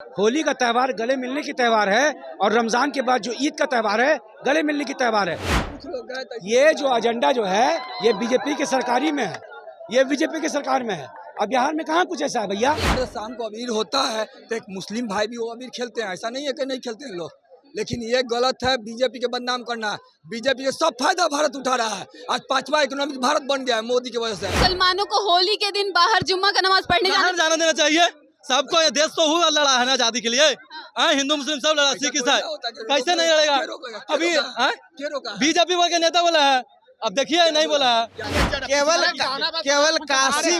होली का त्यौहार गले मिलने की त्यौहार है और रमजान के बाद जो ईद का त्यौहार है गले मिलने की त्यौहार है। ये जो एजेंडा जो है ये बीजेपी के सरकारी में है, ये बीजेपी की सरकार में है। अब बिहार में कहाँ कुछ ऐसा है भैया। शाम को अबीर होता है तो एक मुस्लिम भाई भी वो अबीर खेलते हैं, ऐसा नहीं है कि नहीं खेलते हैं लोग, लेकिन ये गलत है बीजेपी के बदनाम करना। बीजेपी के सब फायदा भारत उठा रहा है। आज 5वां इकोनॉमिक भारत बन गया है मोदी की वजह से। मुसलमानों को होली के दिन बाहर जुम्मा का नमाज पढ़ने जाना देना चाहिए सबको। ये देश तो हुआ लड़ा है ना आजादी के लिए। हिंदू मुस्लिम सब लड़ा, सिख ईसाई कैसे नहीं लड़ेगा। अभी बीजेपी के नेता बोला है, अब देखिए नहीं बोला है। केवल काशी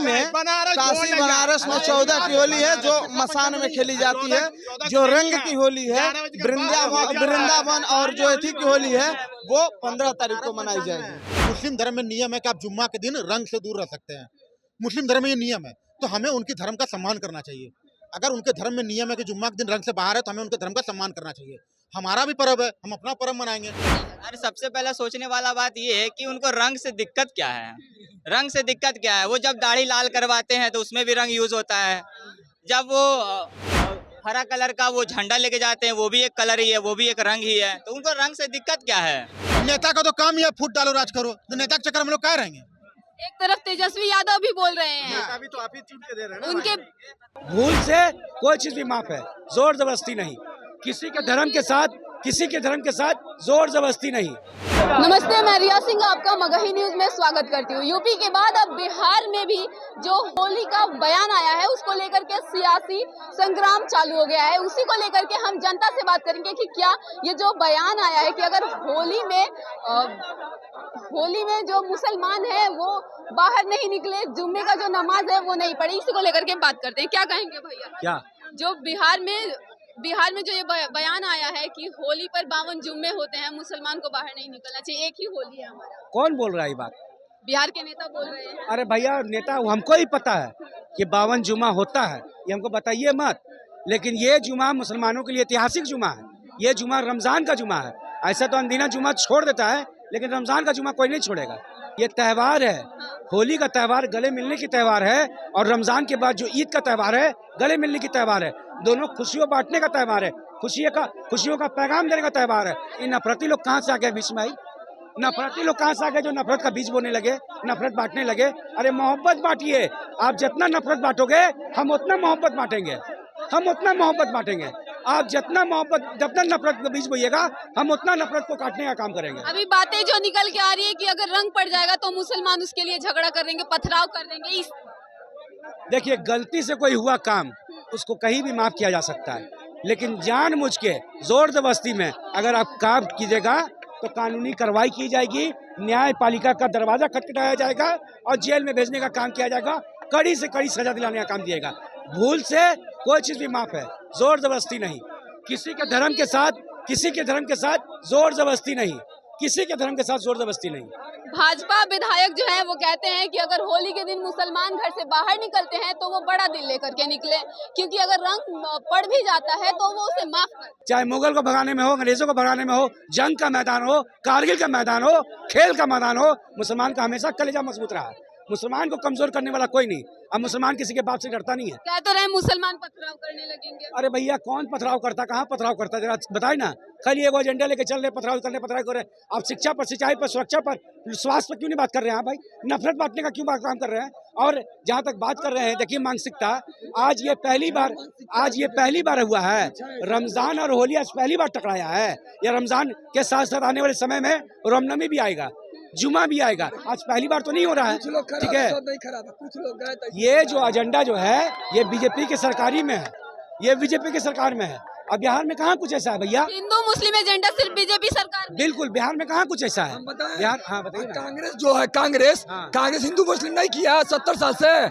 बनारस में 14 की होली है जो मसान में खेली जाती है। जो रंग की होली है वृंदावन और जो एथी की होली है वो 15 तारीख को मनाई जाएगी। मुस्लिम धर्म में नियम है कि आप जुम्मा के दिन रंग से दूर रह सकते हैं। मुस्लिम धर्म में ये नियम है तो हमें उनके धर्म का सम्मान करना चाहिए। अगर उनके धर्म में नियम है कि जुम्मा के दिन रंग से बाहर है तो हमें उनके धर्म का सम्मान करना चाहिए। हमारा भी पर्व है, हम अपना पर्व मनाएंगे। अरे सबसे पहला सोचने वाला बात ये है कि उनको रंग से दिक्कत क्या है। रंग से दिक्कत क्या है, वो जब दाढ़ी लाल करवाते हैं तो उसमें भी रंग यूज होता है। जब वो हरा कलर का वो झंडा लेके जाते हैं वो भी एक कलर ही है, वो भी एक रंग ही है, तो उनको रंग से दिक्कत क्या है। नेता का तो काम ही है फूट डालो राज करो, तो नेता के चक्कर हम लोग क्या रहेंगे। एक तरफ तेजस्वी यादव भी बोल रहे हैं, अभी तो आप ही चुन के दे रहे हैं ना। उनके भूल से कोई चीज भी माफ है, जोर जबरदस्ती नहीं। किसी के धर्म के साथ जोर जबरदस्ती नहीं। नमस्ते, मैं रिया सिंह आपका मगही न्यूज में स्वागत करती हूँ। यूपी के बाद अब बिहार में भी जो होली का बयान आया है उसको लेकर के सियासी संग्राम चालू हो गया है। उसी को लेकर के हम जनता से बात करेंगे कि क्या ये जो बयान आया है कि अगर होली में जो मुसलमान है वो बाहर नहीं निकले, जुम्मे का जो नमाज है वो नहीं पढ़े, इसी को लेकर के बात करते हैं। क्या कहेंगे भैया। क्या जो बिहार में जो ये बयान आया है कि होली पर 52 जुम्मे होते हैं, मुसलमान को बाहर नहीं निकलना चाहिए, एक ही होली है हमारा। कौन बोल रहा है ये बात। बिहार के नेता बोल रहे हैं। अरे भैया नेता हमको ही पता है कि 52 जुमा होता है, ये हमको बताइए मत। लेकिन ये जुमा मुसलमानों के लिए ऐतिहासिक जुमा है। ये जुमा रमजान का जुमा है। ऐसा तो अनदीना जुमा छोड़ देता है लेकिन रमजान का जुमा कोई नहीं छोड़ेगा। ये त्यौहार है, होली का त्यौहार गले मिलने की त्यौहार है और रमजान के बाद जो ईद का त्यौहार है गले मिलने की त्यौहार है। दोनों खुशियों बांटने का त्यौहार है, खुशियों का पैगाम देने का त्यौहार है। इन नफरती लोग कहाँ से आ गए बीच में आई। नफरती लोग कहाँ से आ गए जो नफरत का बीज बोने लगे, नफरत बांटने लगे। अरे मोहब्बत बांटिए। आप जितना नफरत बांटोगे हम उतना मोहब्बत बांटेंगे, हम उतना मोहब्बत बांटेंगे। आप जितना नफरत का बीज बोइएगा हम उतना नफरत को काटने का काम करेंगे। अभी बातें जो निकल के आ रही है कि अगर रंग पड़ जाएगा तो मुसलमान उसके लिए झगड़ा कर देंगे, पथराव कर देंगे। देखिए गलती से कोई हुआ काम उसको कहीं भी माफ किया जा सकता है, लेकिन जानबूझ के जोर जबरदस्ती में अगर आप काम कीजिएगा तो कानूनी कार्रवाई की जाएगी, न्यायपालिका का दरवाजा खटखटाया जाएगा और जेल में भेजने का काम किया जाएगा, कड़ी से कड़ी सजा दिलाने का काम दिएगा। भूल से कोई चीज भी माफ है, जोर जबरदस्ती नहीं। किसी के धर्म के साथ जोर जबरदस्ती नहीं, किसी के धर्म के साथ जोर जबरदस्ती नहीं। भाजपा विधायक जो है वो कहते हैं कि अगर होली के दिन मुसलमान घर से बाहर निकलते हैं तो वो बड़ा दिल लेकर के निकले, क्योंकि अगर रंग पड़ भी जाता है तो वो उसे माफ कर। चाहे मुगल को भगाने में हो, अंग्रेजों को भगाने में हो, जंग का मैदान हो, कारगिल का मैदान हो, खेल का मैदान हो, मुसलमान का हमेशा कलेजा मजबूत रहा है। मुसलमान को कमजोर करने वाला कोई नहीं। अब मुसलमान किसी के बाप से डरता नहीं है। कह तो रहे मुसलमान पथराव करने लगेंगे। अरे भैया कौन पथराव करता, कहाँ पथराव करता, जरा बताए ना। खाली एगो एजेंडा लेके चल रहे, पथराव कर रहे। आप शिक्षा पर, सिंचाई पर, सुरक्षा पर, स्वास्थ्य पर क्यों नहीं बात कर रहे हैं भाई। नफरत बांटने का क्यों काम कर रहे हैं। और जहाँ तक बात कर रहे हैं, देखिए मानसिकता आज ये पहली बार हुआ है। रमजान और होली आज पहली बार टकराया है। या रमजान के साथ साथ आने वाले समय में रामनवमी भी आएगा, जुमा भी आएगा। आज पहली बार तो नहीं हो रहा है, ठीक है। ये जो एजेंडा जो है ये बीजेपी के सरकारी में है, ये बीजेपी की सरकार में है। अब बिहार में कहाँ कुछ ऐसा है भैया। हिंदू मुस्लिम एजेंडा सिर्फ बीजेपी सरकार में। बिल्कुल, बिहार में कहाँ कुछ ऐसा है। बिहार, हाँ बताइए। कांग्रेस जो है कांग्रेस हिंदू मुस्लिम नहीं किया 70 साल से।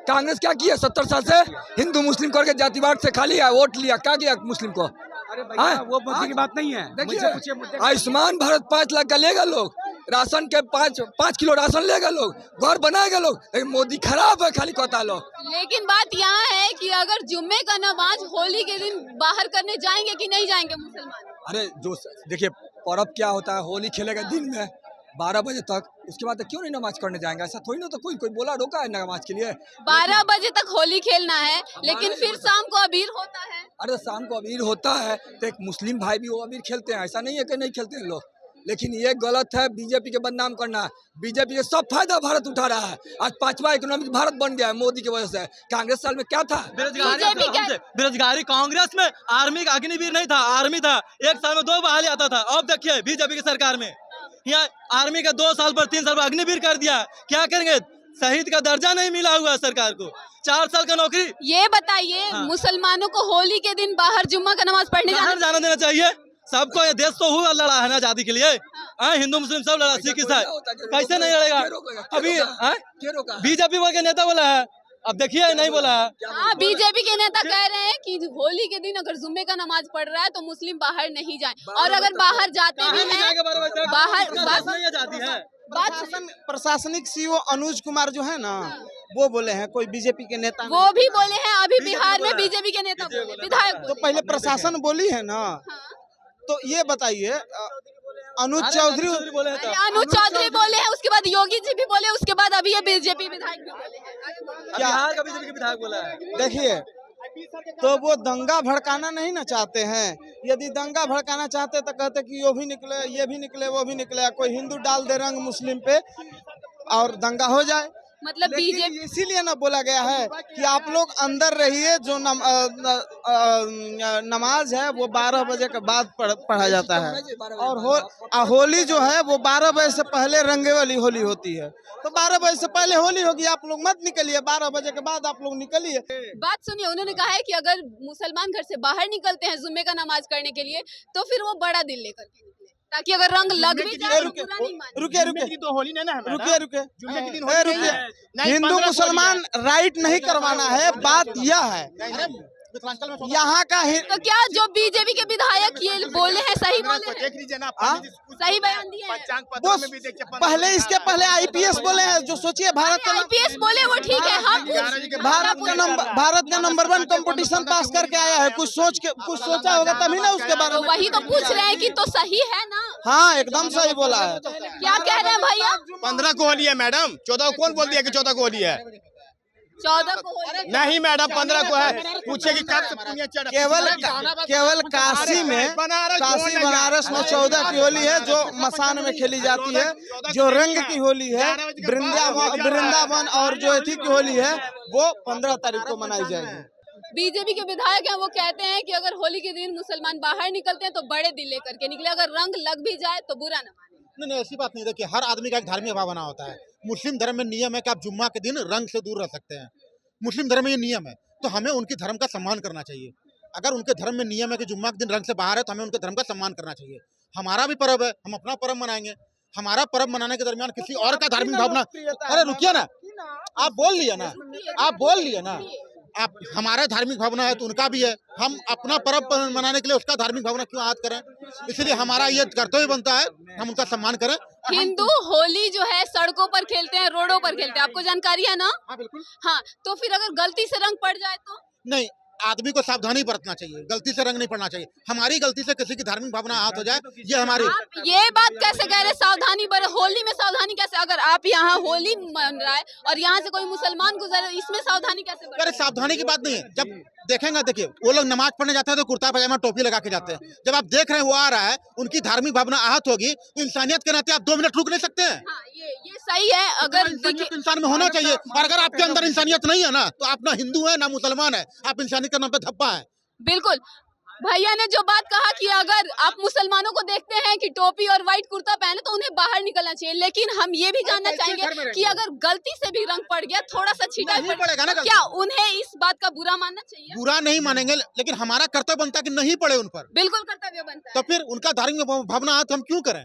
कांग्रेस क्या किया 70 साल से, हिंदू मुस्लिम करके जातिवाद से खाली वोट लिया, क्या किया मुस्लिम को। अरे भैया वो मुद्दे की बात नहीं है। देखिए आयुष्मान भारत 5 लाख का लेगा लोग, राशन के 5 किलो राशन लेगा लोग, घर बनाएगा लोग, लेकिन मोदी खराब है खाली कहता लोग। लेकिन बात यहाँ है कि अगर जुम्मे का नमाज होली के दिन बाहर करने जाएंगे कि नहीं जाएंगे मुसलमान। अरे जो देखिए पर्व क्या होता है, होली खेलेगा दिन में, 12 बजे तक, उसके बाद तक क्यों नहीं नमाज पढ़ने जाएंगे? ऐसा थोड़ी ना, तो कोई बोला रोका है नमाज के लिए? 12 बजे तक होली खेलना है, लेकिन फिर शाम को अबीर होता है। अरे शाम को अबीर होता है तो एक मुस्लिम भाई भी वो अबीर खेलते हैं, ऐसा नहीं है कि नहीं खेलते हैं लोग। लेकिन ये गलत है बीजेपी के बदनाम करना। बीजेपी के सब फायदा भारत उठा रहा है। आज 5वां इकोनॉमिक भारत बन गया है मोदी की वजह से। कांग्रेस साल में क्या था? बेरोजगारी। कांग्रेस में आर्मी का अग्निवीर नहीं था, आर्मी था, एक साल में 2 बहाली आता था। अब देखिए बीजेपी की सरकार में यहाँ आर्मी का 2 साल पर 3 साल पर अग्निवीर कर दिया। क्या करेंगे? शहीद का दर्जा नहीं मिला हुआ सरकार को, 4 साल का नौकरी। ये बताइए, मुसलमानों को होली के दिन बाहर जुम्मा का नमाज पढ़ने जाना देना चाहिए सबको। ये देश तो हुआ लड़ा है ना आजादी के लिए। हिंदू मुस्लिम सब लड़ा, सिख ईसाई, कैसे नहीं लड़ेगा? अभी बीजेपी के नेता बोला है, अब देखिए नहीं बोला है। हाँ, बीजेपी के नेता कह रहे हैं कि होली के दिन अगर जुम्मे का नमाज पढ़ रहा है तो मुस्लिम बाहर नहीं जाएं, और अगर बाहर जाते भी हैं प्रशासनिक सीओ अनुज कुमार जो है ना, वो बोले हैं, कोई बीजेपी के नेता वो भी बोले हैं। अभी बिहार में बीजेपी के नेता विधायक तो पहले प्रशासन बोली है ना, तो ये बताइए अनुज चौधरी बोले अनुज चौधरी बोले हैं, उसके बाद योगी जी भी बोले, उसके बाद अभी ये बीजेपी विधायक भी बोले हैं। बिहार का बीजेपी विधायक बोला है। देखिए, तो वो दंगा भड़काना नहीं ना चाहते हैं। यदि दंगा भड़काना चाहते तो कहते कि यो भी निकले, ये भी निकले, वो भी निकले, कोई हिंदू डाल दे रंग मुस्लिम पे और दंगा हो जाए। मतलब बीजेपी इसीलिए ना बोला गया है कि आप लोग अंदर रहिए। जो नमाज है वो 12 बजे के बाद पढ़ा जाता है, और होली जो है वो 12 बजे से पहले रंगे वाली होली होती है। तो 12 बजे से पहले होली होगी, आप लोग मत निकलिए, 12 बजे के बाद आप लोग निकलिए। बात सुनिए, उन्होंने कहा है कि अगर मुसलमान घर से बाहर निकलते हैं जुम्मे का नमाज करने के लिए, तो फिर वो बड़ा दिल लेकर के निकले, ताकि अगर रंग लग भी जाए तो बुरा नहीं माने। रुकिए। हिंदू मुसलमान राइट नहीं करवाना है, बात यह है यहाँ का तो क्या जो बीजेपी के विधायक ये बोले हैं सही बोले हैं? सही बयान दिए हैं। वो पहले, इसके पहले आईपीएस बोले हैं, जो सोचिए भारत आईपीएस बोले वो ठीक है। हम भारत ने नंबर 1 कंपटीशन पास करके आया है। कुछ सोचा होगा तभी ना उसके बारे में। वही तो पूछ रहे हैं कि तो सही है ना? हाँ, एकदम सही बोला है। क्या कह रहे हैं भैया? 15 को होली है मैडम, 14 को कौन बोल दिया कि 14 को होली है? 14 को नहीं मैडम, 15 को है। पूछे कि कब से पुनिया चढ़ा? केवल काशी बनारस में 14 की होली है, जो मसान में खेली जाती है। जो रंग की होली है वृंदावन और जो एथी की होली है वो 15 तारीख को मनाई जाएगी। बीजेपी के विधायक हैं, वो कहते हैं कि अगर होली के दिन मुसलमान बाहर निकलते हैं तो बड़े दिल लेकर के निकले, अगर रंग लग भी जाए तो बुरा न माने। नहीं, ऐसी बात नहीं। देखिए, हर आदमी का एक धार्मिक भावना होता है। मुस्लिम धर्म में नियम है कि आप जुम्मा के दिन रंग से दूर रह सकते हैं। मुस्लिम धर्म में ये नियम है, तो हमें उनके धर्म का सम्मान करना चाहिए। अगर उनके धर्म में नियम है कि जुम्मा के दिन रंग से बाहर है, तो हमें उनके धर्म का सम्मान करना चाहिए। हमारा भी पर्व है, हम अपना पर्व मनाएंगे। हमारा पर्व मनाने के दरमियान किसी और का धार्मिक भावना, अरे रुकिए ना, आप बोल लिए ना, आप हमारा धार्मिक भावना है तो उनका भी है। हम अपना पर्व मनाने के लिए उसका धार्मिक भावना क्यों आहत करें? इसलिए हमारा ये कर्तव्य बनता है, हम उनका सम्मान करें। हिंदू होली जो है सड़कों पर खेलते हैं, रोडों पर खेलते हैं, आपको जानकारी है ना? हाँ बिल्कुल। हाँ, तो फिर अगर गलती से रंग पड़ जाए तो? नहीं, आदमी को सावधानी बरतना चाहिए, गलती से रंग नहीं पड़ना चाहिए। हमारी गलती से किसी की धार्मिक भावना आहत हो जाए, ये हमारी। आप ये बात कैसे कह रहे हैं सावधानी बर? होली में सावधानी कैसे? अगर आप यहाँ होली मन रहा है और यहाँ से कोई मुसलमान गुजर, इसमें सावधानी कैसे बर? अरे सावधानी की बात नहीं है। जब देखेंगे, देखिए वो लोग नमाज पढ़ने जाते हैं तो कुर्ता पजामा टोपी लगा के जाते हैं। जब आप देख रहे हैं वो आ रहा है, उनकी धार्मिक भावना आहत होगी, तो इंसानियत के नाते आप 2 मिनट रुक नहीं सकते हैं। हाँ, ये सही है। अगर इंसानियत इंसान में होना चाहिए, और अगर आपके अंदर इंसानियत नहीं है ना, तो आप ना हिंदू है ना मुसलमान है, आप इंसानियत के नाम पे धब्बा है। बिल्कुल, भैया ने जो बात कहा कि अगर आप मुसलमानों को देखते हैं कि टोपी और व्हाइट कुर्ता पहने तो उन्हें बाहर निकलना चाहिए, लेकिन हम ये भी जानना चाहेंगे कि अगर गलती से भी रंग पड़ गया, थोड़ा सा छींटा पड़ेगा ना, क्या उन्हें इस बात का बुरा मानना चाहिए? बुरा नहीं मानेंगे, लेकिन हमारा कर्तव्य बनता है कि नहीं पड़े उन पर। बिल्कुल कर्तव्य बनता है। तो फिर उनका धार्मिक भावना आहत हम क्यों करें?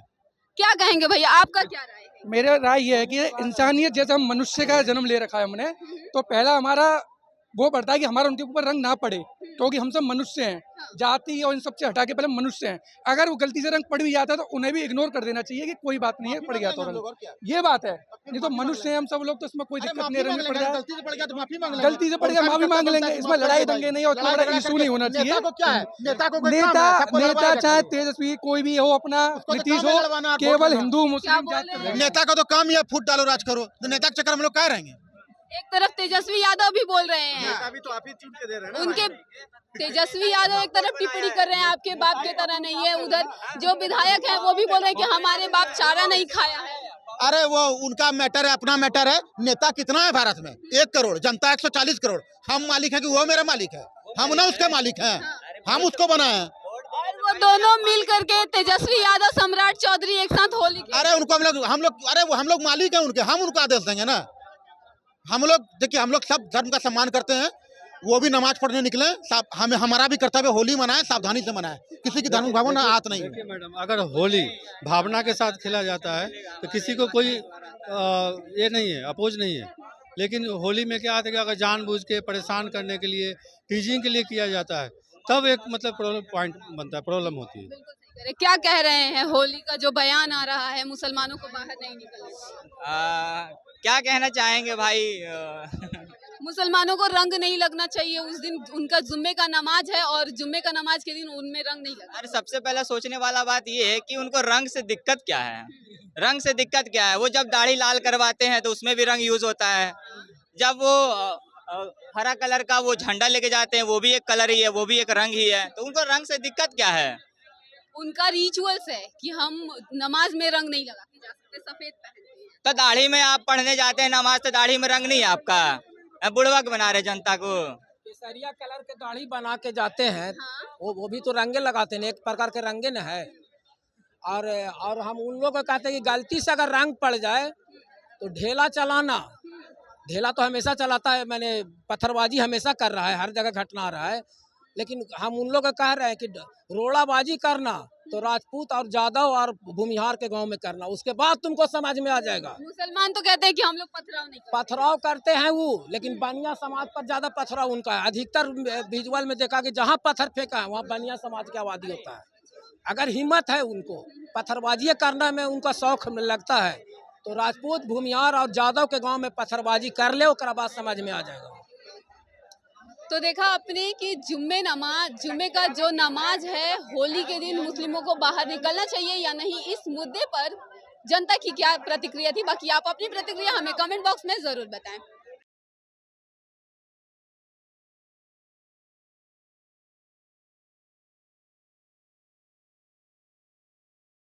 क्या कहेंगे भैया, आपका क्या राय है? मेरा राय ये है कि इंसानियत जैसे हम मनुष्य का जन्म ले रखा है हमने, तो पहला हमारा वो बढ़ता है कि हमारा उनके ऊपर रंग ना पड़े, क्योंकि हम सब मनुष्य हैं, जाति और इन सबसे हटा के पहले मनुष्य हैं। अगर वो गलती से रंग पड़ भी जाता है तो उन्हें भी इग्नोर कर देना चाहिए कि कोई बात नहीं है, पड़ गया तो रंग, ये बात है। नहीं तो मनुष्य हैं हम सब लोग, तो इसमें कोई दिक्कत नहीं है, रंग पड़ जाए, गलती से पड़ गया माफी मांग लेंगे, इसमें लड़ाई दंगे नहीं और इतना बड़ा इशू नहीं होना चाहिए। नेता चाहे तेजस्वी कोई भी हो, अपना नीतीश हो, केवल हिंदू मुस्लिम नेता का तो काम ही है फूट डालो राज करो, तो नेता के चक्कर हम लोग क्या रहेंगे। एक तरफ तेजस्वी यादव भी बोल रहे हैं, अभी तो आप ही चुन के दे रहे हैं उनके तेजस्वी यादव एक तरफ टिप्पणी कर रहे हैं आपके बाप के तरह नहीं है, उधर जो विधायक है वो भी बोल रहे हैं कि हमारे बाप चारा नहीं खाया है। अरे वो उनका मैटर है, अपना मैटर है। नेता कितना है भारत में? 1 करोड़, जनता 140 करोड़। हम मालिक है कि वो मेरा मालिक है? हम ना उसके मालिक हैं, हम उसको बनाए। और वो दोनों मिल करके तेजस्वी यादव सम्राट चौधरी एक साथ होली अरे उनको हम लोग मालिक हैं उनके, हम उनको आदेश देंगे ना। हम लोग देखिए, हम लोग सब धर्म का सम्मान करते हैं, वो भी नमाज पढ़ने निकले, हमारा भी कर्तव्य होली मनाए, सावधानी से मनाए, किसी की धर्म भावना हाथ नहीं। देखिए मैडम, अगर होली भावना के साथ खेला जाता है तो किसी को कोई ये नहीं है, अपोज नहीं है। लेकिन होली में क्या आता है कि अगर जानबूझ के परेशान करने के लिए, टीजिंग के लिए किया जाता है, तब एक मतलब प्रॉब्लम पॉइंट बनता है, प्रॉब्लम होती है। क्या कह रहे हैं, होली का जो बयान आ रहा है मुसलमानों को बाहर नहीं निकलना, क्या कहना चाहेंगे भाई? मुसलमानों को रंग नहीं लगना चाहिए उस दिन, उनका जुम्मे का नमाज है और जुम्मे का नमाज के दिन उनमें रंग नहीं लगना। अरे सबसे पहला सोचने वाला बात ये है कि उनको रंग से दिक्कत क्या है? रंग से दिक्कत क्या है? वो जब दाढ़ी लाल करवाते हैं तो उसमें भी रंग यूज होता है। जब वो हरा कलर का वो झंडा लेके जाते हैं, वो भी एक कलर ही है, वो भी एक रंग ही है, तो उनको रंग से दिक्कत क्या है? उनका रिचुअल्स है कि हम नमाज में रंग नहीं लगा के जा सकते, सफेद पहनते हैं। तो दाढ़ी में आप पढ़ने जाते हैं नमाज, तो दाढ़ी में रंग नहीं है आपका? बुड़बक बना रहे जनता को। केसरिया कलर के दाढ़ी बना के जाते हैं, हाँ। वो भी तो रंगे लगाते हैं, एक प्रकार के रंगे न है। और हम उन लोगों को कहते हैं कि गलती से अगर रंग पड़ जाए तो ढेला चलाना, ढेला तो हमेशा चलाता है, मैंने पत्थरबाजी हमेशा कर रहा है, हर जगह घटना आ रहा है। लेकिन हम उन लोग को कह रहे हैं कि रोड़ाबाजी करना तो राजपूत और जादव और भूमिहार के गांव में करना, उसके बाद तुमको समझ में आ जाएगा। मुसलमान तो कहते हैं कि हम लोग पथराव नहीं करते। पथराव करते हैं वो, लेकिन बनिया समाज पर ज्यादा पथराव उनका है। अधिकतर विजुअल में देखा कि जहाँ पत्थर फेंका है वहाँ बनिया समाज की आबादी होता है। अगर हिम्मत है उनको पत्थरबाजी करने में, उनका शौक लगता है, तो राजपूत भूमिहार और जादव के गांव में पत्थरबाजी कर ले, उसके बाद समझ में आ जाएगा। तो देखा आपने कि जुम्मे का जो नमाज है, होली के दिन मुस्लिमों को बाहर निकलना चाहिए या नहीं, इस मुद्दे पर जनता की क्या प्रतिक्रिया थी। बाकी आप अपनी प्रतिक्रिया हमें कमेंट बॉक्स में जरूर बताएं।